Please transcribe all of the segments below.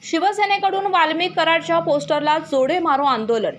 शिवसेनेकडून वाल्मिक कराडच्या पोस्टरला जोडे मारो आंदोलन।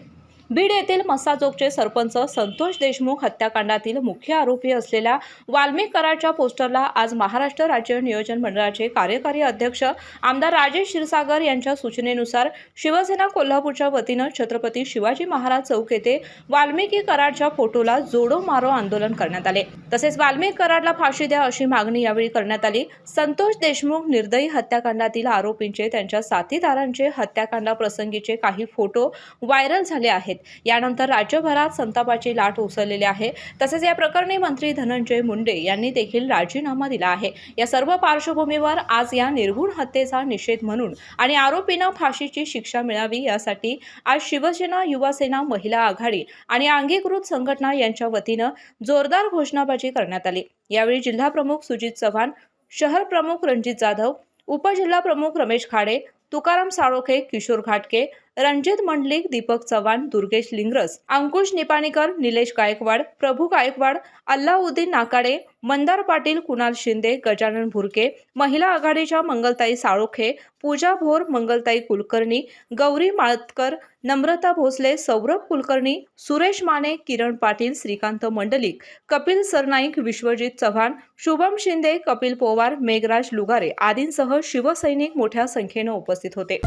बीड येथील मस्साजोगचे सरपंच संतोष देशमुख हत्याकांडातील मुख्य आरोपी असलेल्या वाल्मिक कराडच्या पोस्टरला आज महाराष्ट्र राज्य नियोजन मंडळाचे कार्यकारी अध्यक्ष आमदार राजेश क्षीरसागर यांच्या सूचनेनुसार शिवसेना कोल्हापूरच्या वतीनं छत्रपती शिवाजी महाराज चौक येथे वाल्मिकी कराडच्या फोटोला जोडो मारो आंदोलन करण्यात आले। तसेच वाल्मिक कराडला फाशी द्या अशी मागणी यावेळी करण्यात आली। संतोष देशमुख निर्दयी हत्याकांडातील आरोपींचे त्यांच्या साथीदारांचे हत्याकांडाप्रसंगीचे काही फोटो व्हायरल झाले आहेत। यानंतर राज्यभरात संतापाची लाट उसळलेली आहे। तसेच या प्रकरणी मंत्री धनंजय मुंडे यांनी देखील राजीनामा दिला आहे। या सर्व पार्श्वभूमीवर आज या निर्घृण हत्येचा निषेध म्हणून आणि आरोपींना फाशीची शिक्षा मिळावी यासाठी आज शिवसेना, युवासेना, महिला आघाडी आणि अंगीकृत संघटना यांच्या वतीनं जोरदार घोषणाबाजी करण्यात आली। यावेळी जिल्हा प्रमुख सुजित चव्हाण, शहर प्रमुख रणजित जाधव, उपजिल्हा प्रमुख रमेश खाडे, तुकाराम साळोखे, किशोर घाटके, रणजित मंडलिक, दीपक चव्हाण, दुर्गेश लिंगरस, अंकुश निपाणीकर, निलेश गायकवाड, प्रभू गायकवाड, अल्लाउद्दीन नाकाडे, मंदार पाटील, कुणाल शिंदे, गजानन भुरके, महिला आघाडीच्या मंगलताई साळोखे, पूजा भोर, मंगलताई कुलकर्णी, गौरी माळतकर, नम्रता भोसले, सौरभ कुलकर्णी, सुरेश माने, किरण पाटील, श्रीकांत मंडलिक, कपिल सरनाईक, विश्वजित चव्हाण, शुभम शिंदे, कपिल पोवार, मेघराज लुगारे आदींसह शिवसैनिक मोठ्या संख्येने उपस्थित होते।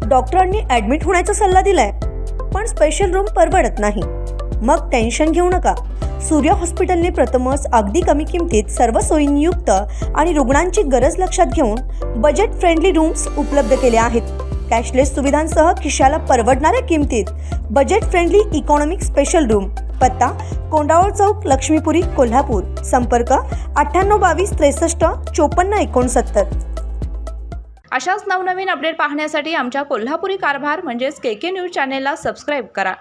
डॉक्टरांनी ऍडमिट होण्याचा सल्ला दिलाय, पण स्पेशल रूम परवडत नाही। मग टेन्शन घेऊ नका। सूर्य हॉस्पिटलने प्रथमच अगदी कमी किमतीत सर्व सोयींयुक्त आणि रुग्णांची गरज लक्षात घेऊन बजेट फ्रेंडली रूम्स उपलब्ध केले आहेत। कॅशलेस सुविधांसह खिशाला परवडणाऱ्या किमतीत budget friendly economic special room. पत्ता कोंडावळ चौक, लक्ष्मीपुरी, कोल्हापूर। संपर्क 9822 63 54 69। अशाच नवनवीन अपडेट पाहण्यासाठी आमच्या कोल्हापुरी कारभार म्हणजेच KK न्यूज चॅनेलला सबस्क्राईब करा।